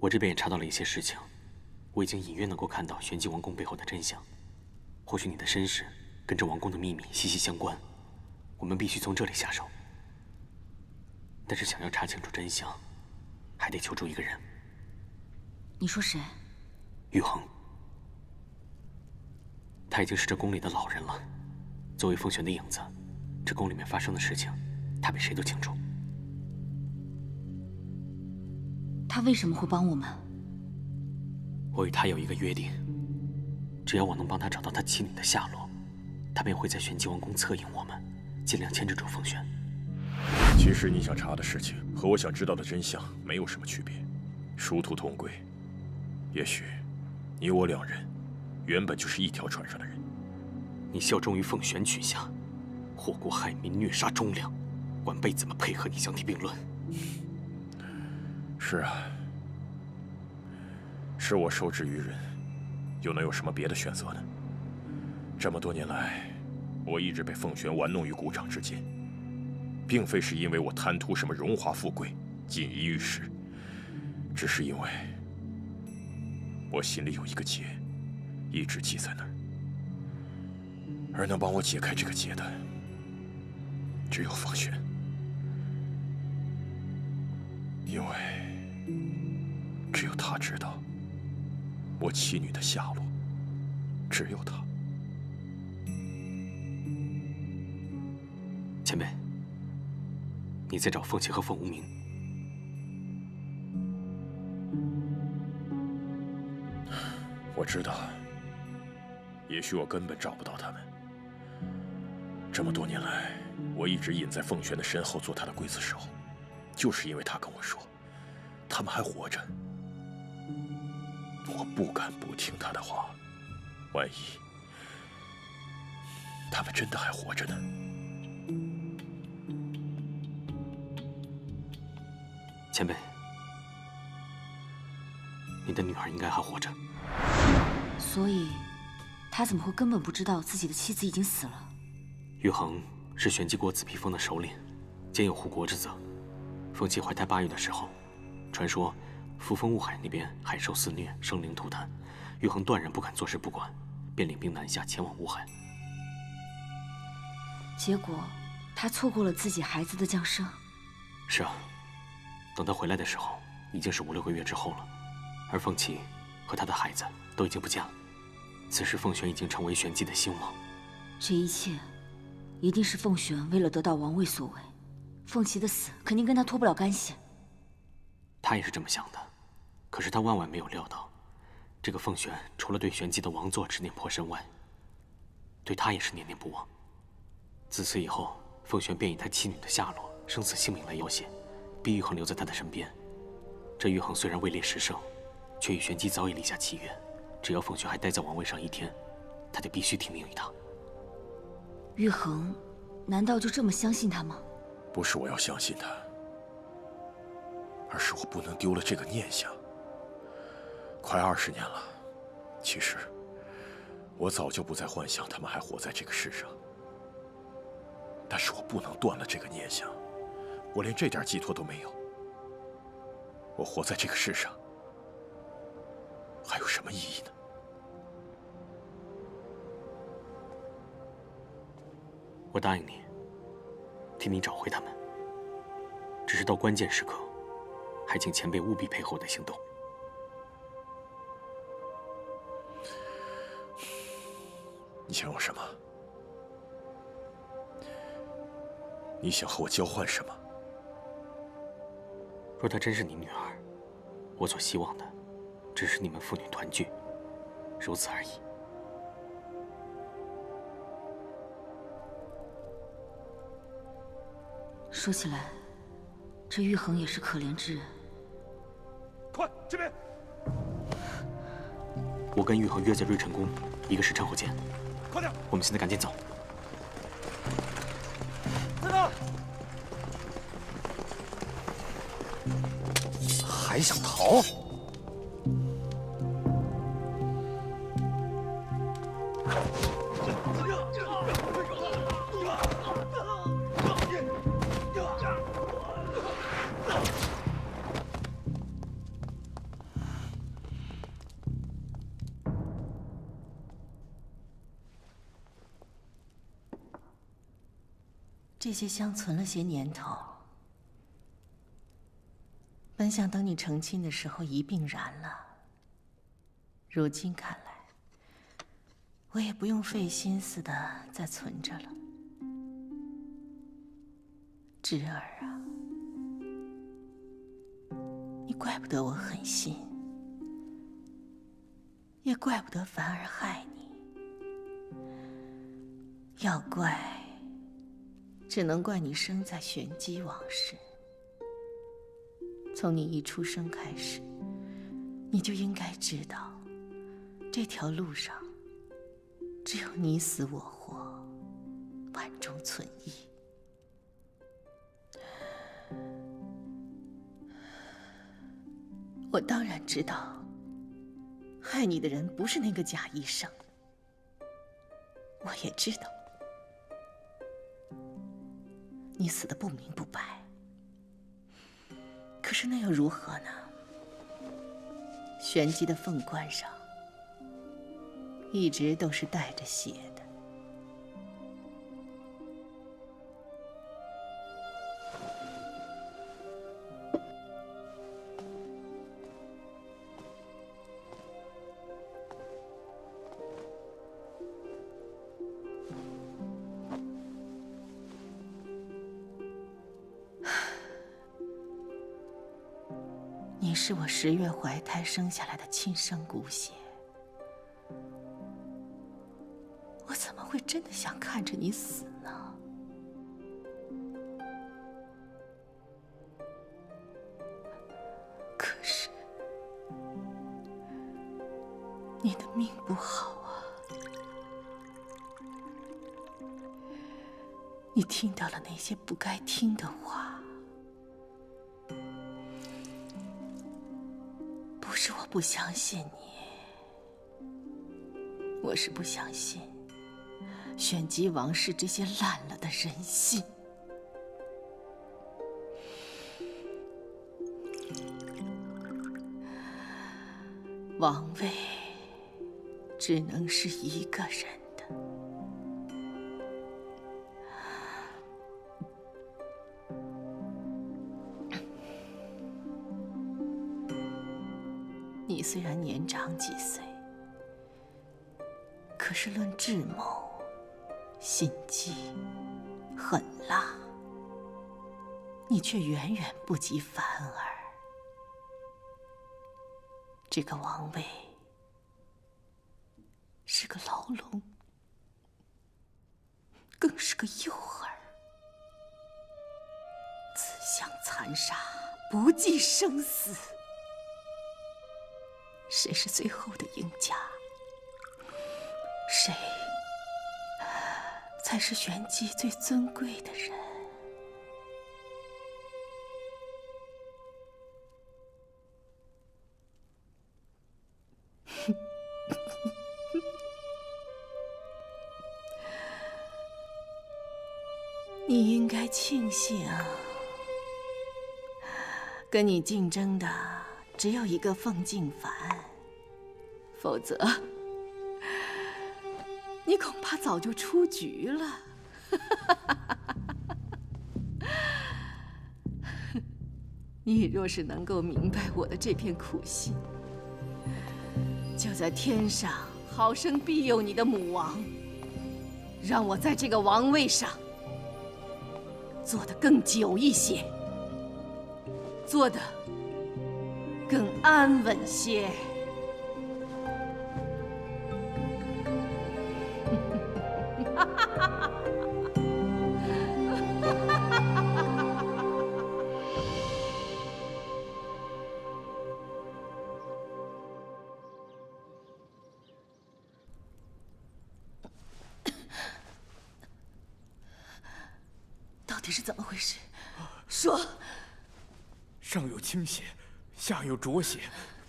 我这边也查到了一些事情，我已经隐约能够看到玄机王宫背后的真相。或许你的身世跟这王宫的秘密息息相关，我们必须从这里下手。但是想要查清楚真相，还得求助一个人。你说谁？玉衡。他已经是这宫里的老人了。作为凤璇的影子，这宫里面发生的事情，他比谁都清楚。他为什么会帮我们？我与他有一个约定，只要我能帮他找到他妻女的下落，他便会在玄机王宫策应我们，尽量牵制住凤璇。其实你想查的事情和我想知道的真相没有什么区别，殊途同归。也许你我两人原本就是一条船上的人。你效忠于凤璇曲下，祸国害民，虐杀忠良，晚辈怎么配合你相提并论？是啊，是我受制于人，又能有什么别的选择呢？这么多年来，我一直被凤璇玩弄于股掌之间，并非是因为我贪图什么荣华富贵、锦衣玉食，只是因为我心里有一个结，一直系在那儿，而能帮我解开这个结的，只有凤璇，因为只有她知道我妻女的下落，只有她。前辈，你在找凤琪和凤无名？我知道，也许我根本找不到他们。这么多年来，我一直隐在凤璇的身后做她的刽子手，就是因为她跟我说，他们还活着。我不敢不听她的话，万一他们真的还活着呢？前辈，你的女儿应该还活着。所以，他怎么会根本不知道自己的妻子已经死了？玉衡是玄机国紫披峰的首领，兼有护国之责。凤琪怀胎8月的时候，传说扶风雾海那边海兽肆虐，生灵涂炭，玉衡断然不敢坐视不管，便领兵南下前往雾海。结果，他错过了自己孩子的降生。是啊，等他回来的时候，已经是5、6个月之后了，而凤琪和他的孩子都已经不见了。此时凤璇已经成为玄机的兴亡。这一切，一定是凤璇为了得到王位所为。凤琪的死肯定跟他脱不了干系。他也是这么想的，可是他万万没有料到，这个凤璇除了对玄机的王座执念颇深外，对他也是念念不忘。自此以后，凤璇便以他妻女的下落、生死性命来要挟，逼玉衡留在他的身边。这玉衡虽然位列10胜，却与玄机早已立下契约，只要凤璇还待在王位上1天，他就必须听命于他。玉衡，难道就这么相信他吗？不是我要相信他，而是我不能丢了这个念想。快20年了，其实我早就不再幻想他们还活在这个世上，但是我不能断了这个念想，我连这点寄托都没有。我活在这个世上，还有什么意义呢？我答应你，替你找回他们。只是到关键时刻，还请前辈务必配合我的行动。你想要什么？你想和我交换什么？若她真是你女儿，我所希望的，只是你们父女团聚，如此而已。说起来，这玉衡也是可怜之人。快这边！我跟玉衡约在瑞辰宫1个时辰后见。快点！我们现在赶紧走。在哪？还想逃？这些香存了些年头，本想等你成亲的时候一并燃了。如今看来，我也不用费心思的再存着了。侄儿啊，你怪不得我狠心，也怪不得凡儿害你。要怪，只能怪你生在玄机王室。从你一出生开始，你就应该知道，这条路上只有你死我活，万中存一。我当然知道，害你的人不是那个贾医生，我也知道，你死得不明不白。可是那又如何呢？玄机的凤冠上一直都是带着血的。你是我10月怀胎生下来的亲生骨血，我怎么会真的想看着你死呢？可是你的命不好啊，你听到了那些不该听的话。不是我不相信你，我是不相信玄机王室这些烂了的人心。王位只能是一个人的。你虽然年长几岁，可是论智谋、心机、狠辣，你却远远不及凡儿。这个王位是个牢笼，更是个诱饵，自相残杀，不计生死。谁是最后的赢家？谁才是玄机最尊贵的人？你应该庆幸，跟你竞争的只有一个凤静凡，否则你恐怕早就出局了。你若是能够明白我的这片苦心，就在天上好生庇佑你的母王，让我在这个王位上做得更久一些，做得更安稳些。到底是怎么回事？说。上有倾血，下有浊血，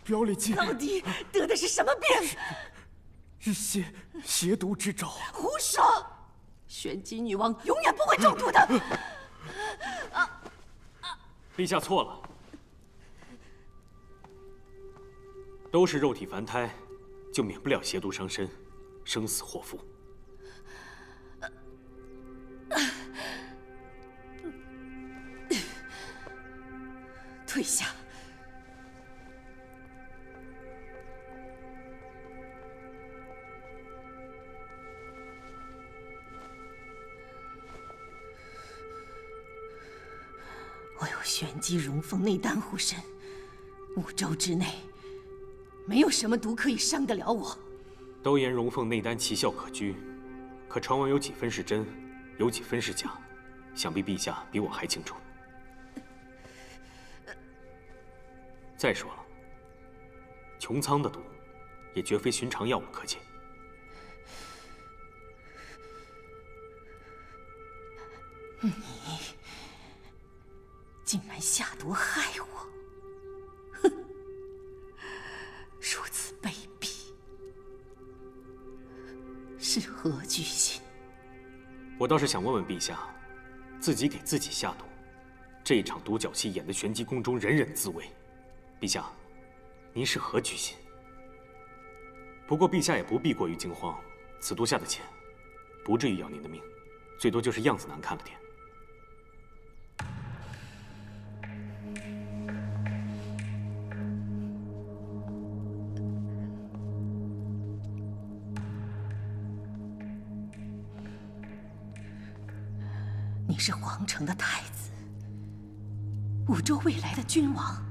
表里皆到底得的是什么病？是邪毒之兆。胡说！玄机女王永远不会中毒的。陛下错了，都是肉体凡胎，就免不了邪毒伤身，生死祸福。退下。我有玄机荣凤内丹护身，5周之内，没有什么毒可以伤得了我。都言荣凤内丹奇效可居，可传闻有几分是真，有几分是假，想必陛下比我还清楚。再说了，穹苍的毒，也绝非寻常药物可解。你竟然下毒害我！哼，如此卑鄙，是何居心？我倒是想问问陛下，自己给自己下毒，这一场独角戏演得玄机宫中人人自危。陛下，您是何居心？不过陛下也不必过于惊慌，此毒下的浅，不至于要您的命，最多就是样子难看了点。你是皇城的太子，5周未来的君王，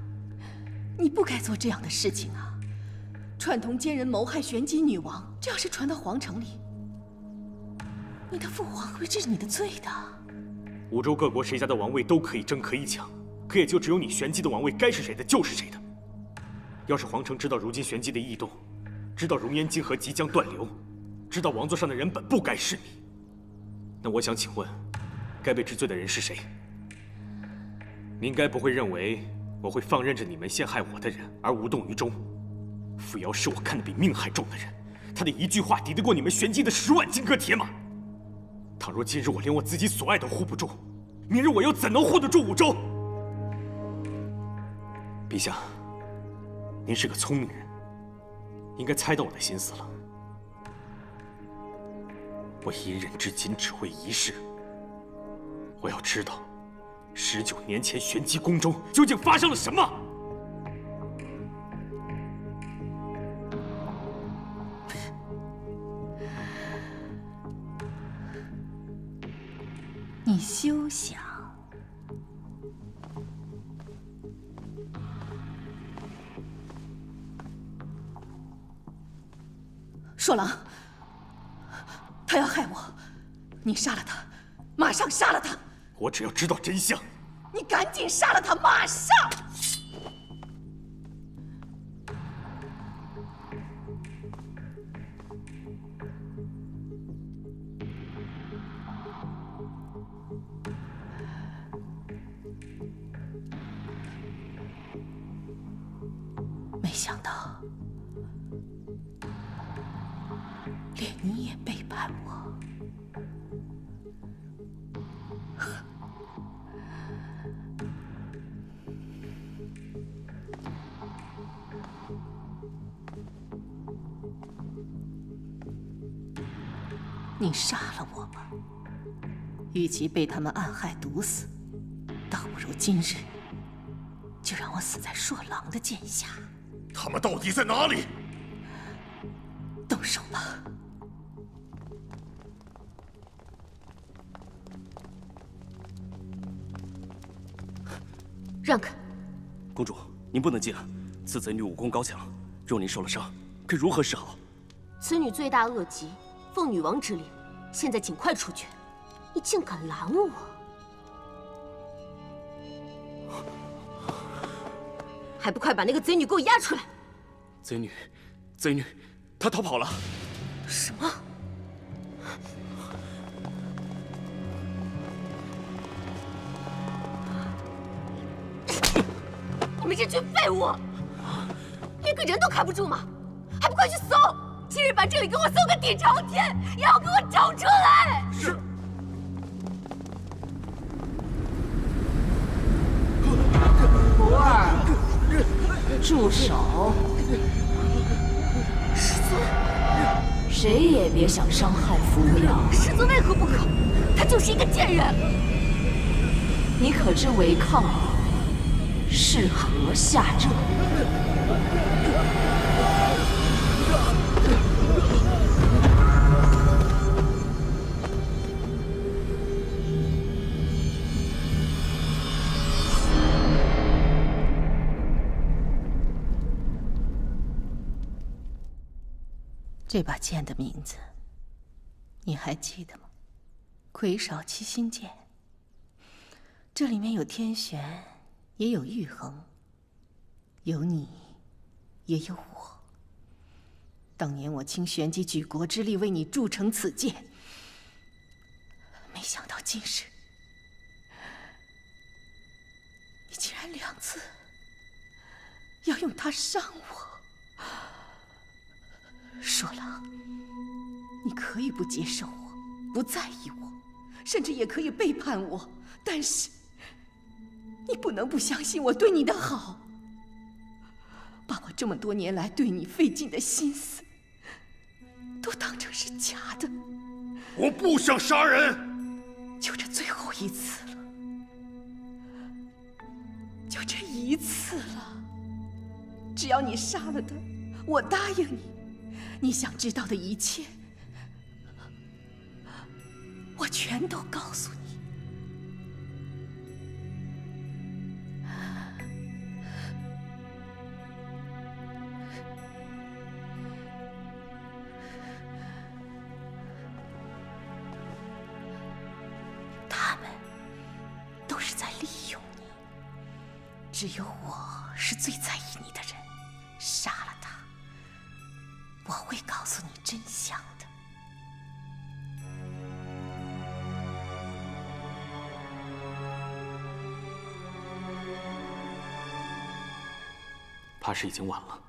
你不该做这样的事情啊！串通奸人谋害玄机女王，这要是传到皇城里，你的父皇会治你的罪的。5周各国谁家的王位都可以争，可以抢，可也就只有你玄机的王位该是谁的就是谁的。要是皇城知道如今玄机的异动，知道熔岩晶河即将断流，知道王座上的人本不该是你，那我想请问，该被治罪的人是谁？您该不会认为我会放任着你们陷害我的人而无动于衷？傅瑶是我看得比命还重的人，他的一句话抵得过你们玄机的10万金戈铁马。倘若今日我连我自己所爱都护不住，明日我又怎能护得住5周？陛下，您是个聪明人，应该猜到我的心思了。我隐忍至今只为一事，我要知道19年前玄机宫中究竟发生了什么。你休想！硕郎，他要害我，你杀了他，马上杀了他！我只要知道真相。你赶紧杀了他，马上！没想到，连你也背叛我。你杀了我吧，与其被他们暗害毒死，倒不如今日就让我死在硕郎的剑下。他们到底在哪里？动手吧！让开！公主，您不能进啊！此贼女武功高强，若您受了伤，该如何是好？此女罪大恶极，奉女王之令，现在尽快处决！你竟敢拦我！还不快把那个贼女给我押出来！贼女，她逃跑了。什么？你们这群废物，连个人都看不住吗？还不快去搜！今日把这里给我搜个底朝天，也要给我找出来！是。不二，住手！师尊，谁也别想伤害扶摇。师尊为何不可？他就是一个贱人！你可知违抗我，适河下热。这把剑的名字，你还记得吗？魁少七星剑。这里面有天玄，也有玉衡，有你，也有我。当年我倾玄机举国之力为你铸成此剑，没想到今日你竟然2次要用它伤我。说了，你可以不接受我，不在意我，甚至也可以背叛我，但是你不能不相信我对你的好，把我这么多年来对你费尽的心思都当成是假的。我不想杀人，就这最后一次了，就这1次了。只要你杀了他，我答应你，你想知道的一切，我全都告诉你。他们都是在利用你，只有我是最在意你的人。杀了他，我会告诉你真相的。怕是已经晚了。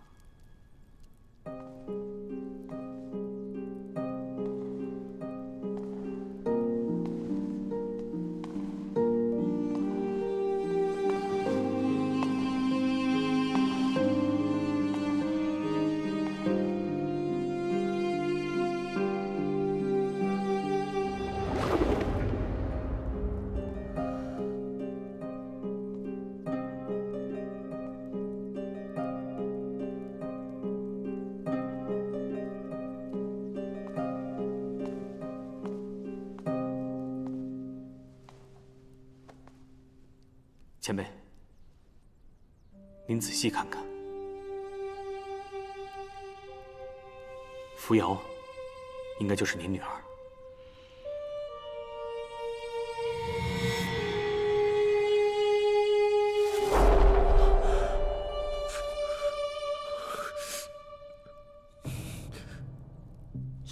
前辈，您仔细看看，扶摇应该就是您女儿。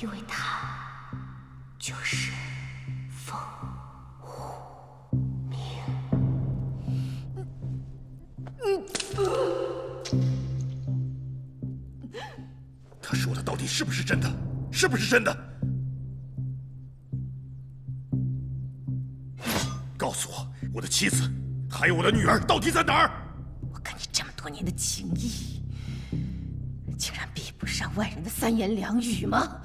因为她就是凤虎鸣。他说的到底是不是真的？是不是真的？告诉我，我的妻子还有我的女儿到底在哪儿？我跟你这么多年的情谊，竟然比不上外人的3言2语吗？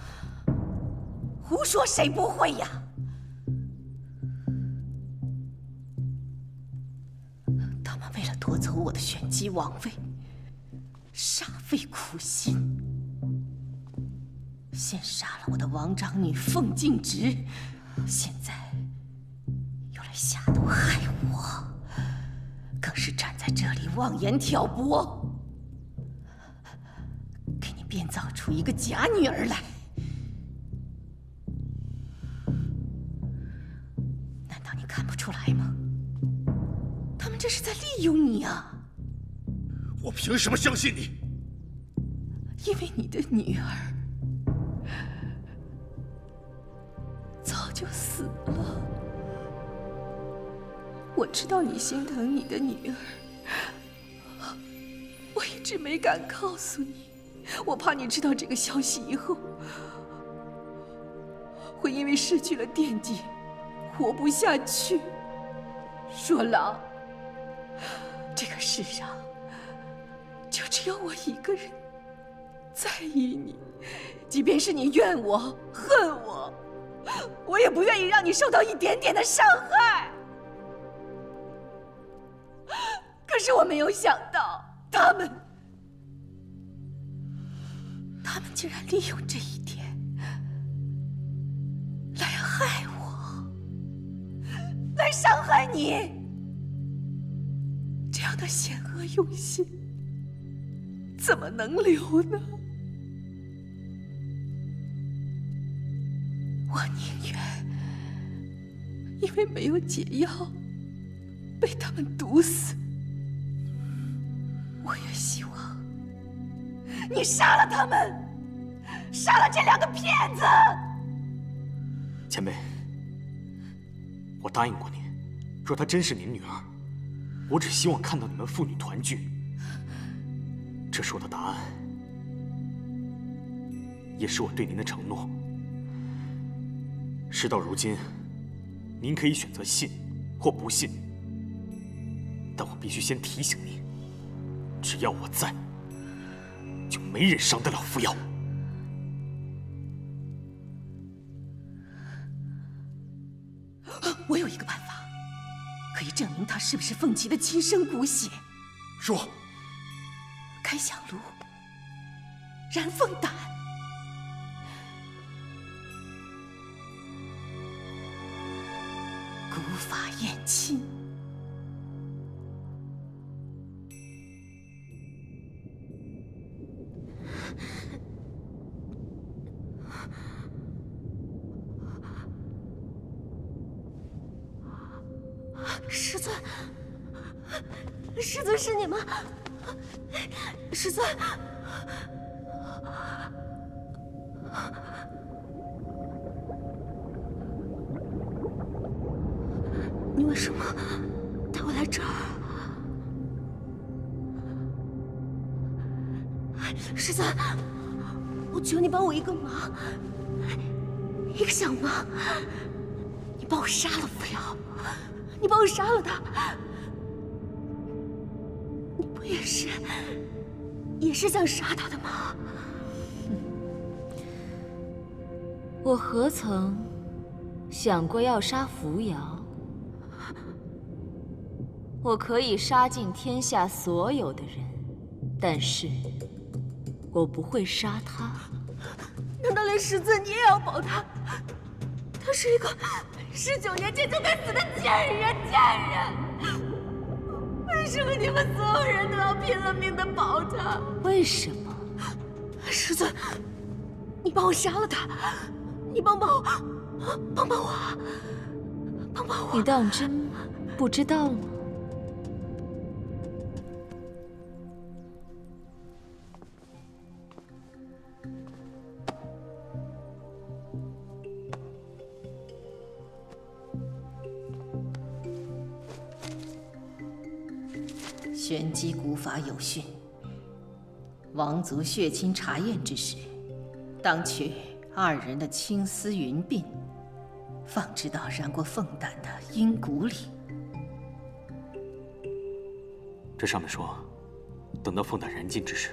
胡说，谁不会呀？他们为了夺走我的玄机王位，煞费苦心，先杀了我的王长女凤静直，现在又来下毒害我，更是站在这里妄言挑拨，给你编造出一个假女儿来。难道你看不出来吗？他们这是在利用你啊！我凭什么相信你？因为你的女儿早就死了。我知道你心疼你的女儿，我一直没敢告诉你，我怕你知道这个消息以后，会因为失去了惦记，活不下去。说郎，这个世上就只有我一个人在意你，即便是你怨我、恨我，我也不愿意让你受到一点点的伤害。可是我没有想到，他们竟然利用这一点来害我，来伤害你。这样的险恶用心，怎么能留呢？我宁愿因为没有解药被他们毒死，我也希望你杀了他们，杀了这2个骗子。前辈，我答应过你，若她真是您女儿，我只希望看到你们父女团聚。这是我的答案，也是我对您的承诺。事到如今，您可以选择信或不信，但我必须先提醒您，只要我在，就没人伤得了扶摇。我有一个办法，可以证明他是不是凤琪的亲生骨血。说。开香炉，燃凤胆，古法验亲。师尊，师尊是你吗？师尊，你为什么带我来这儿？师尊，我求你帮我一个忙，一个小忙，你帮我杀了扶摇，你帮我杀了他。你不也是想杀他的吗？我何曾想过要杀扶摇？我可以杀尽天下所有的人，但是我不会杀他。难道连师尊你也要保他？他是一个19年前就该死的贱人！为什么你们所有人都要拼了命的保他？为什么？师尊，你帮我杀了他，你帮我！你当真不知道吗？玄机古法有训：王族血亲查验之时，当取2人的青丝云鬓，放置到染过凤胆的阴骨里。这上面说，等到凤胆燃尽之时，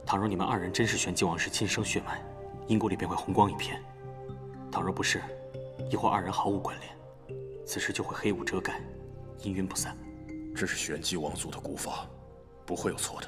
倘若你们2人真是玄机王氏亲生血脉，阴骨里便会红光一片；倘若不是，亦或2人毫无关联，此时就会黑雾遮盖，阴云不散。这是玄机王族的古法，不会有错的。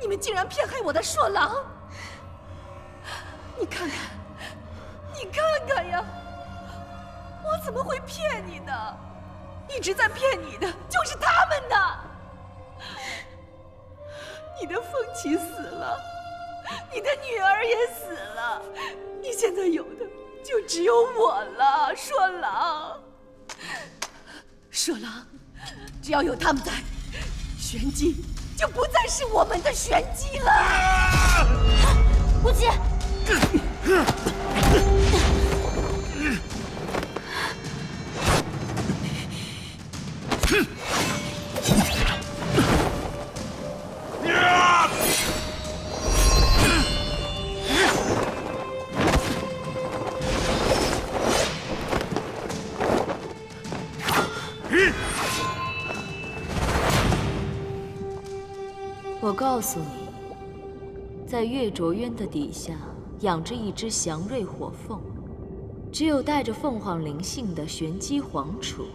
你们竟然骗害我的硕郎！你看看呀！我怎么会骗你呢？一直在骗你的就是他们呢。你的凤琪死了，你的女儿也死了，你现在有的就只有我了，硕郎。硕郎，只要有他们在，玄机就不再是我们的玄机了。无极。我告诉你，在月卓渊的底下养着一只祥瑞火凤，只有带着凤凰灵性的玄机皇储，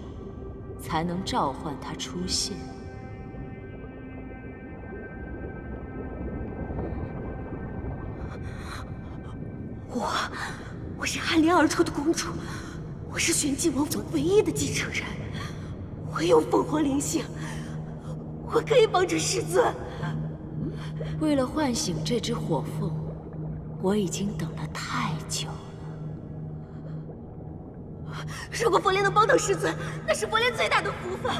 才能召唤它出现。我是寒莲而出的公主，我是玄机王府唯一的继承人，我有凤凰灵性，我可以帮助师尊。为了唤醒这只火凤，我已经等了太久了。如果佛莲能帮到师尊，那是佛莲最大的福分。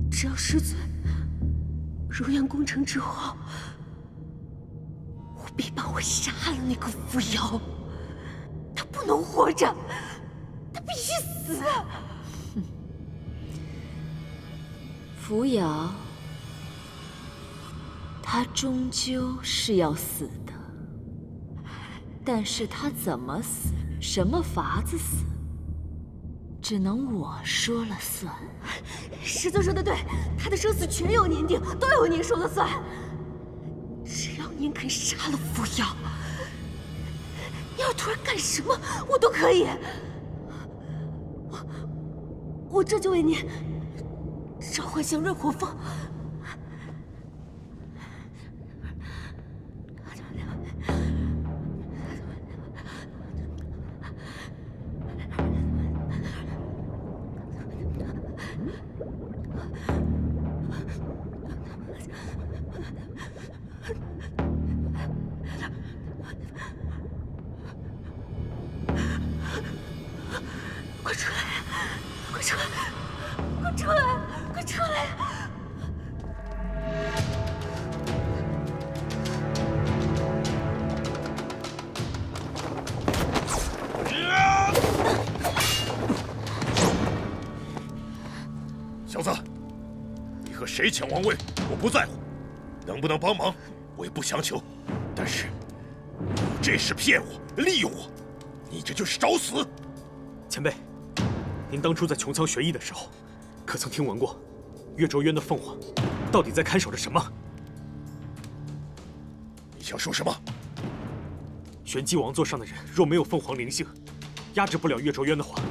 只要师尊如愿攻城之后，务必帮我杀了那个扶摇，他不能活着，他必须死。扶摇，他终究是要死的，但是他怎么死，什么法子死，只能我说了算。师尊说的对，他的生死全有您定，都由您说了算。只要您肯杀了扶摇，你要突然干什么，我都可以。我这就为您召唤祥瑞火凤。快出来！快出来！快出来！快出来！小子，你和谁抢王位，我不在乎，能不能帮忙，我也不强求。但是，你有这事骗我、利用我，你这就是找死！前辈，您当初在穹苍学艺的时候，可曾听闻过月卓渊的凤凰到底在看守着什么？你想说什么？玄机王座上的人若没有凤凰灵性，压制不了月卓渊的话，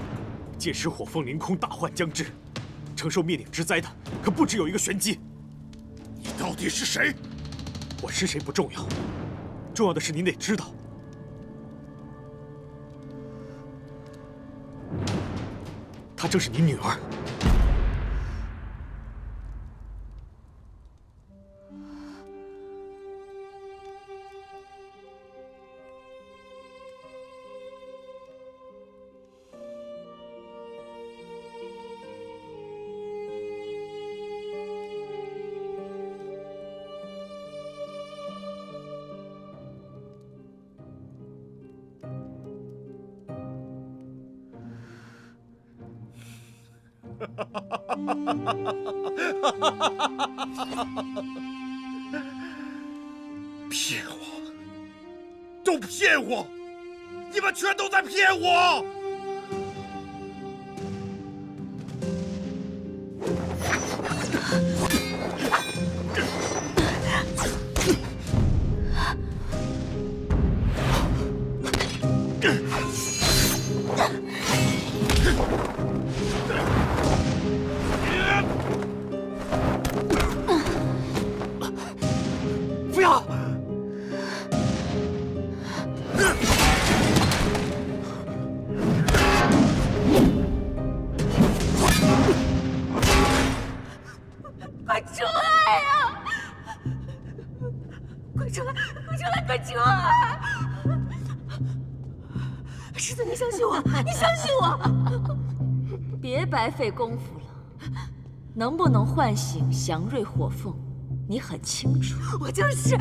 届时火凤凌空，大患将至，承受灭顶之灾的可不只有一个玄机。你到底是谁？我是谁不重要，重要的是您得知道，她正是你女儿。骗我！都骗我！你们全都在骗我！不要！世子，你相信我，你相信我！别白费功夫了。能不能唤醒祥瑞火凤，你很清楚。我就是，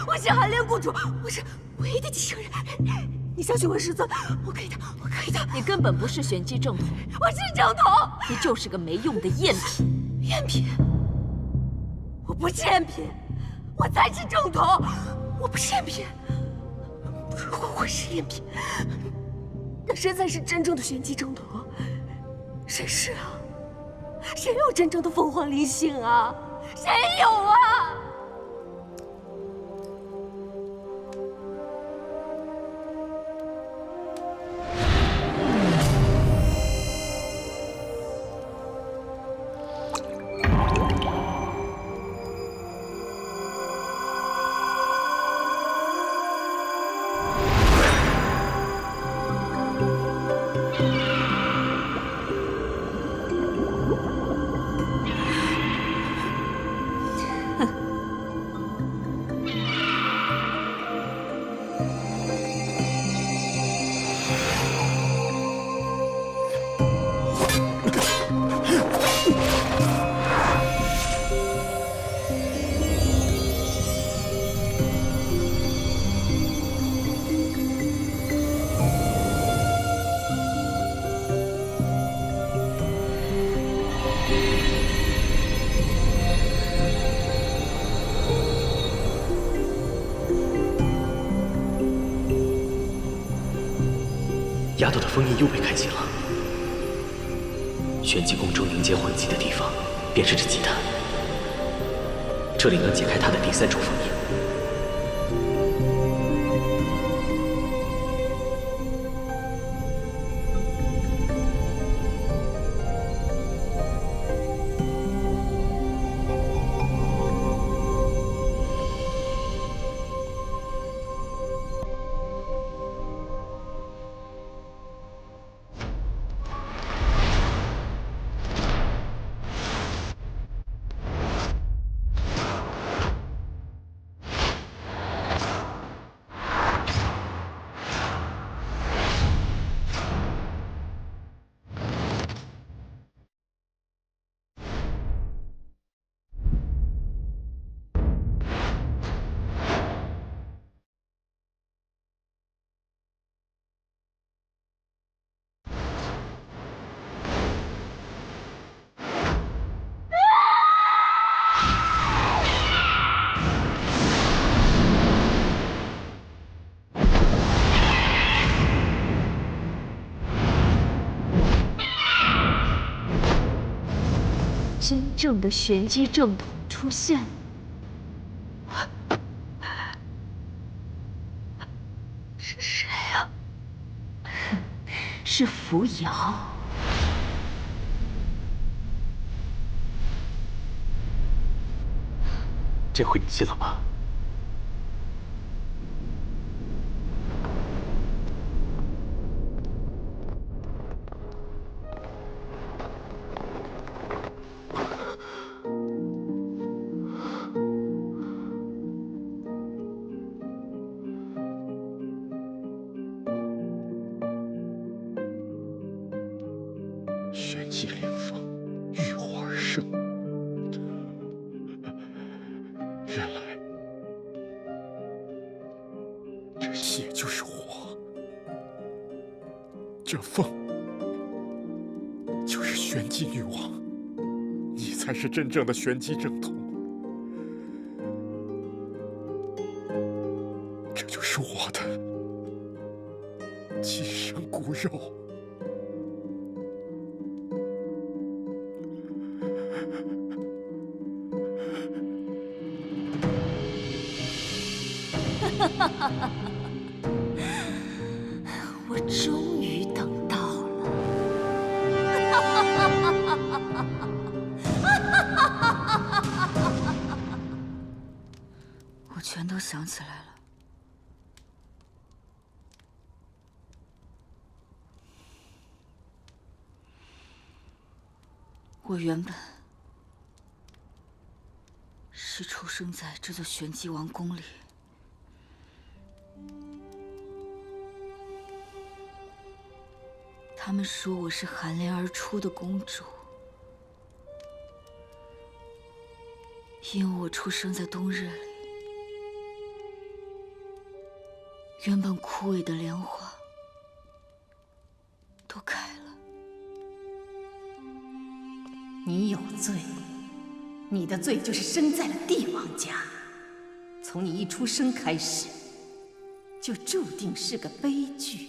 我是寒莲公主，我是唯一的继承人。你相信我，师尊，我可以的，我可以的。你根本不是玄机正统，我是正统，你就是个没用的赝品。赝品？我不是赝品，我才是正统。我不是赝品。如果我是赝品，那谁才是真正的玄机正统？谁是啊？谁有真正的凤凰灵性啊？谁有啊？丫头的封印又被开启了。玄机宫中凝结魂技的地方，便是这祭坛。这里能解开她的第3重封印。真正的玄机正统出现，是谁啊？是扶摇。这回你信了吧？玄机莲凤，浴火而生。原来这血就是火，这凤就是玄机女王，你才是真正的玄机正统。这就是我的亲生骨肉。我终于等到了。我全都想起来了。我原本是出生在这座玄机王宫里。他们说我是寒莲而出的公主，因为我出生在冬日里，原本枯萎的莲花都开了。你有罪，你的罪就是生在了帝王家，从你一出生开始，就注定是个悲剧。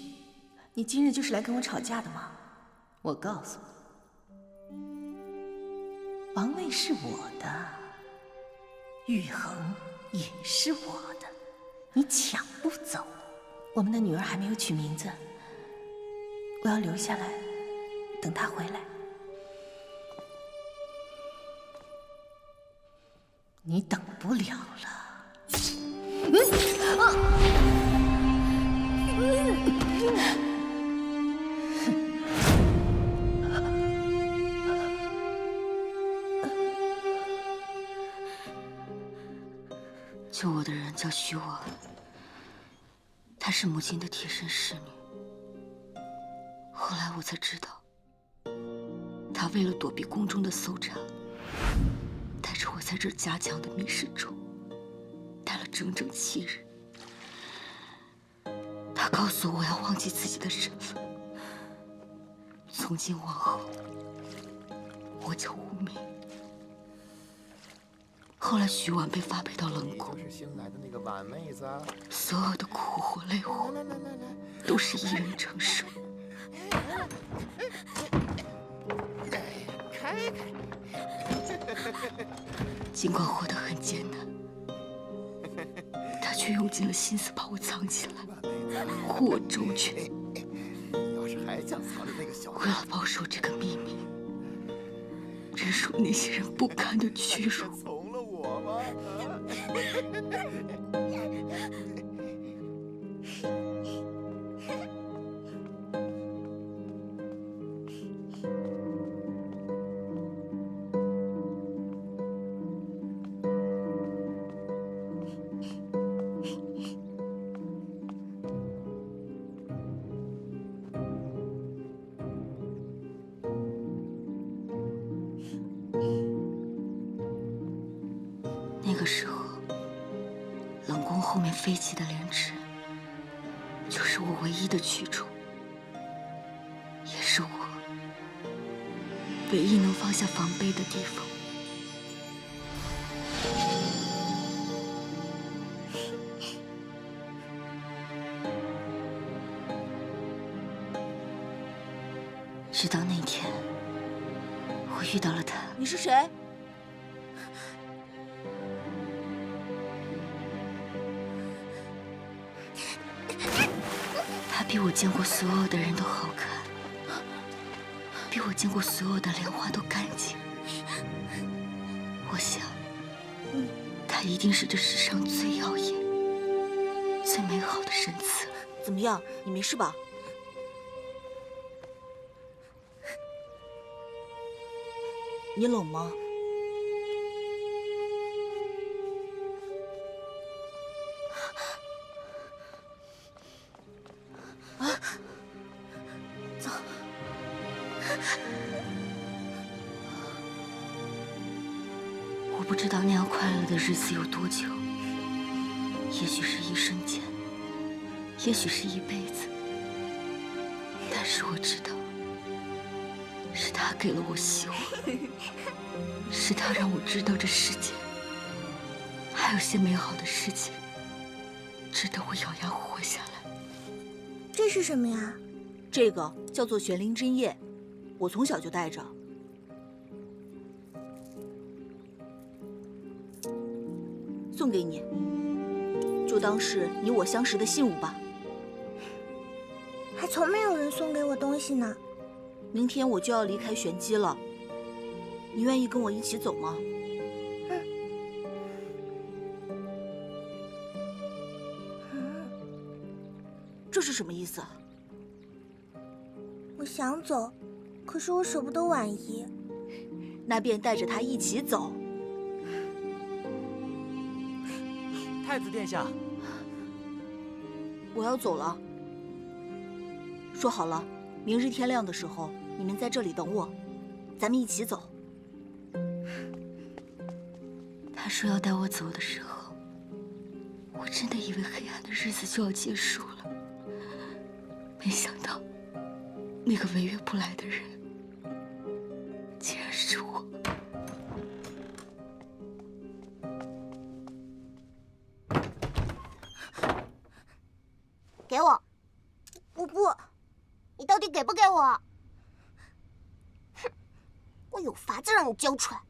你今日就是来跟我吵架的吗？我告诉你，王位是我的，玉衡也是我的，你抢不走。我们的女儿还没有取名字，我要留下来，等她回来。你等不了了。救我的人叫徐婉，她是母亲的贴身侍女。后来我才知道，她为了躲避宫中的搜查，带着我在这加强的密室中待了整整7日。她告诉我要忘记自己的身份，从今往后我叫无名。后来徐婉被发配到冷宫，就是新来的那个婉妹子。所有的苦活累活都是一人承受。开开。尽管活得很艰难，他却用尽了心思把我藏起来，护我周全。要是还想藏着那个小……为了保守这个秘密，忍受那些人不堪的屈辱。从了我吗？那个时候，冷宫后面飞起的莲池，就是我唯一的去处，也是我唯一能放下防备的地方。直到那天，我遇到了他。你是谁？他比我见过所有的人都好看，比我见过所有的莲花都干净。我想，他一定是这世上最耀眼、最美好的神赐。怎么样，你没事吧？你冷吗？啊，走。我不知道那样快乐的日子有多久，也许是一瞬间，也许是一辈子。但是我知道，是他给了我希望，是他让我知道这世界还有些美好的事情值得我咬牙活下来。这是什么呀？这个叫做玄灵针叶，我从小就带着。送给你，就当是你我相识的信物吧。还从没有人送给我东西呢。明天我就要离开玄机了，你愿意跟我一起走吗？这是什么意思啊？我想走，可是我舍不得婉仪。那便带着她一起走。太子殿下，我要走了。说好了，明日天亮的时候，你们在这里等我，咱们一起走。他说要带我走的时候，我真的以为黑暗的日子就要结束了，没想到那个违约不来的人，竟然是我。给我！我不，你到底给不给我？哼，我有法子让你交出来。